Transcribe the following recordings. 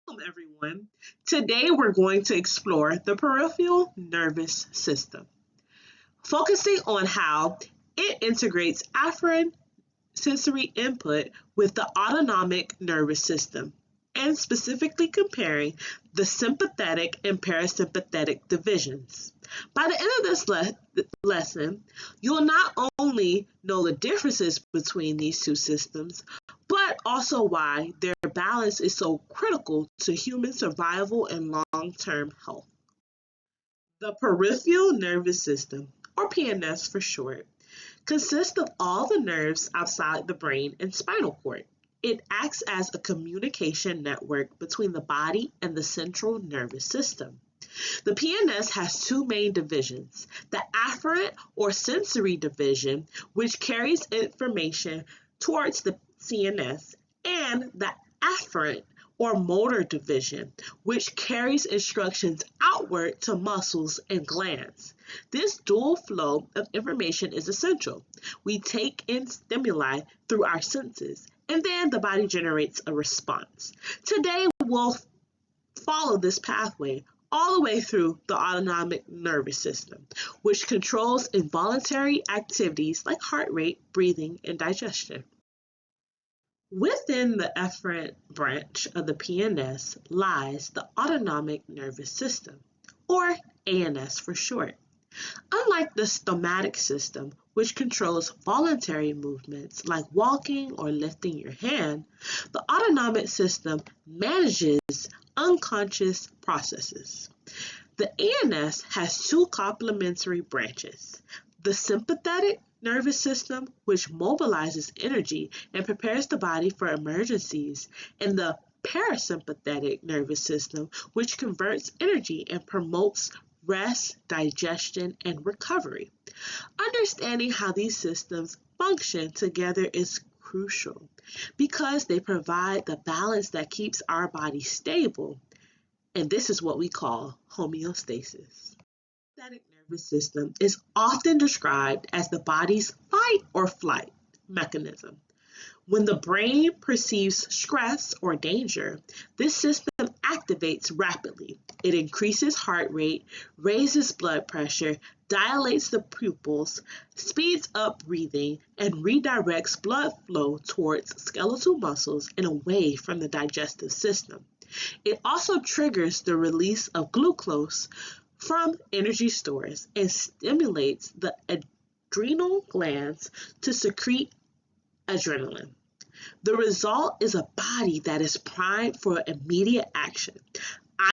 Welcome, everyone. Today we're going to explore the peripheral nervous system, focusing on how it integrates afferent sensory input with the autonomic nervous system, and specifically comparing the sympathetic and parasympathetic divisions. By the end of this lesson, you'll not only know the differences between these two systems, but also why their balance is so critical to human survival and long-term health. The peripheral nervous system, or PNS for short, consists of all the nerves outside the brain and spinal cord. It acts as a communication network between the body and the central nervous system. The PNS has two main divisions: the afferent or sensory division, which carries information towards the CNS, and the afferent or motor division, which carries instructions outward to muscles and glands. This dual flow of information is essential. We take in stimuli through our senses, and then the body generates a response. Today, we'll follow this pathway all the way through the autonomic nervous system, which controls involuntary activities like heart rate, breathing, and digestion. Within the efferent branch of the PNS lies the autonomic nervous system, or ANS for short. Unlike the somatic system, which controls voluntary movements like walking or lifting your hand, the autonomic system manages unconscious processes. The ANS has two complementary branches: the sympathetic nervous system, which mobilizes energy and prepares the body for emergencies, and the parasympathetic nervous system, which converts energy and promotes rest, digestion, and recovery. Understanding how these systems function together is crucial because they provide the balance that keeps our body stable, and this is what we call homeostasis. The sympathetic nervous system is often described as the body's fight or flight mechanism. When the brain perceives stress or danger, this system activates rapidly. It increases heart rate, raises blood pressure, dilates the pupils, speeds up breathing, and redirects blood flow towards skeletal muscles and away from the digestive system. It also triggers the release of glucose from energy stores and stimulates the adrenal glands to secrete adrenaline. The result is a body that is primed for immediate action,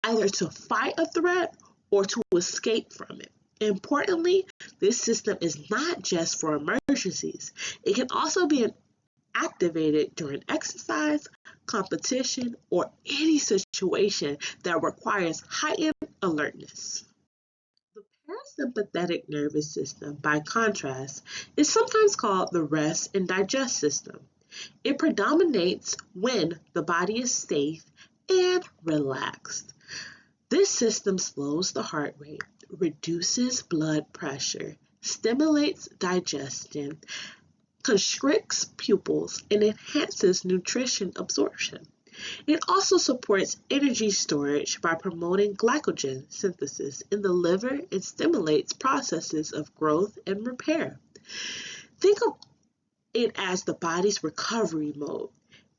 either to fight a threat or to escape from it. Importantly, this system is not just for emergencies. It can also be activated during exercise, competition, or any situation that requires heightened alertness. The parasympathetic nervous system, by contrast, is sometimes called the rest and digest system. It predominates when the body is safe and relaxed. This system slows the heart rate, reduces blood pressure, stimulates digestion, constricts pupils, and enhances nutrition absorption. It also supports energy storage by promoting glycogen synthesis in the liver and stimulates processes of growth and repair. Think of it as the body's recovery mode.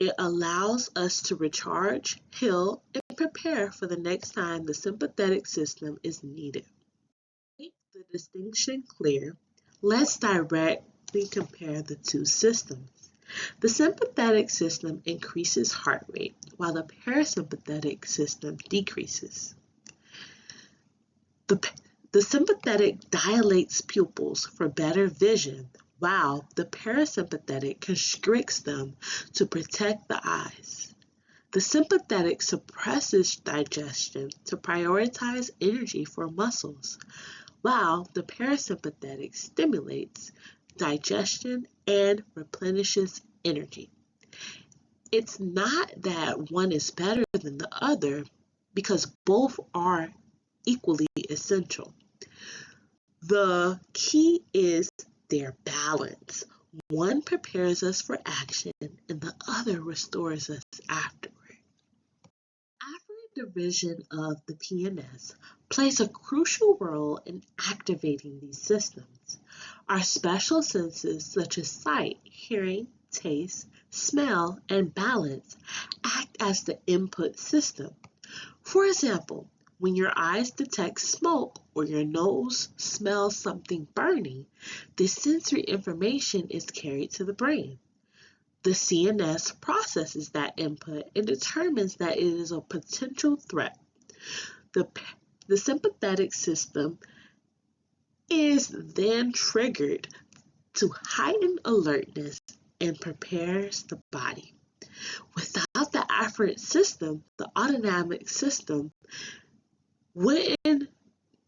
It allows us to recharge, heal, and prepare for the next time the sympathetic system is needed. To make the distinction clear, let's directly compare the two systems. The sympathetic system increases heart rate, while the parasympathetic system decreases. The sympathetic dilates pupils for better vision, while the parasympathetic constricts them to protect the eyes. The sympathetic suppresses digestion to prioritize energy for muscles, while the parasympathetic stimulates digestion and replenishes energy. It's not that one is better than the other because both are equally essential. The key is their balance. One prepares us for action and the other restores us afterward. division of the PNS plays a crucial role in activating these systems. Our special senses, such as sight, hearing, taste, smell, and balance, act as the input system. For example, when your eyes detect smoke or your nose smells something burning, this sensory information is carried to the brain. The CNS processes that input and determines that it is a potential threat. The, the sympathetic system is then triggered to heighten alertness and prepares the body. Without the afferent system, the autonomic system wouldn't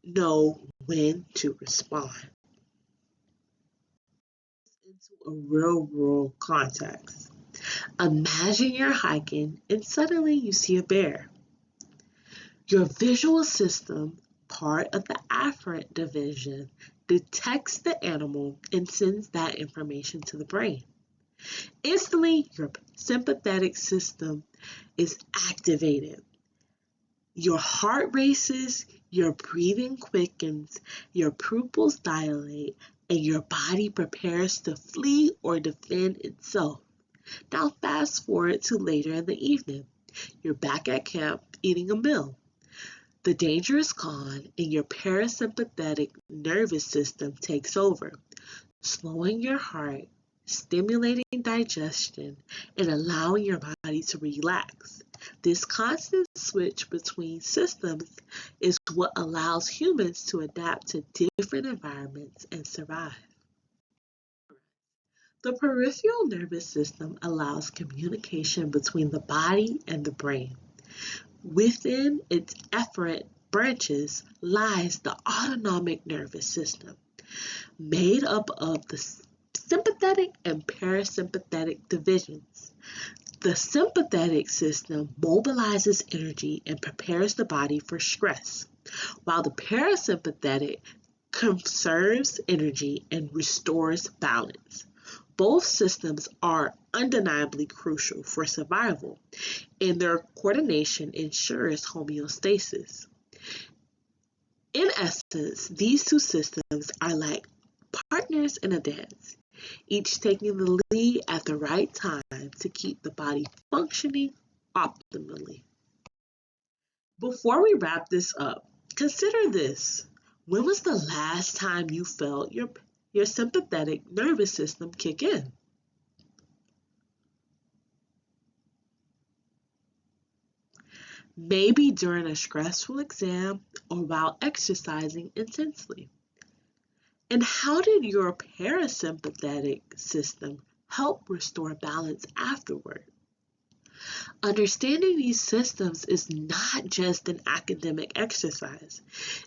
know when to respond. Into a real world context. Imagine you're hiking and suddenly you see a bear. Your visual system, part of the afferent division, detects the animal and sends that information to the brain. Instantly, your sympathetic system is activated. Your heart races, your breathing quickens, your pupils dilate, and your body prepares to flee or defend itself. Now fast forward to later in the evening. You're back at camp eating a meal. The danger is gone and your parasympathetic nervous system takes over, slowing your heart, stimulating digestion, and allowing your body to relax. This constant switch between systems is what allows humans to adapt to different environments and survive. The peripheral nervous system allows communication between the body and the brain. Within its efferent branches lies the autonomic nervous system, made up of the sympathetic and parasympathetic divisions. The sympathetic system mobilizes energy and prepares the body for stress, while the parasympathetic conserves energy and restores balance. Both systems are undeniably crucial for survival, and their coordination ensures homeostasis. In essence, these two systems are like partners in a dance, each taking the lead at the right time to keep the body functioning optimally. Before we wrap this up, consider this. When was the last time you felt your sympathetic nervous system kick in? Maybe during a stressful exam or while exercising intensely. And how did your parasympathetic system help restore balance afterward? Understanding these systems is not just an academic exercise.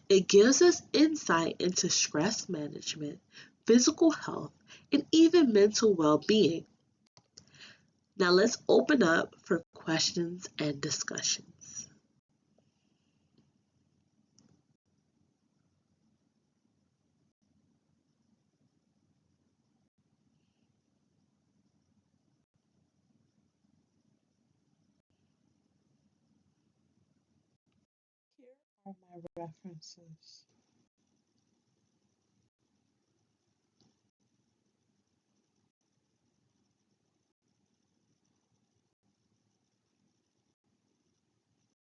It gives us insight into stress management, physical health, and even mental well-being. Now let's open up for questions and discussions. Here are my references.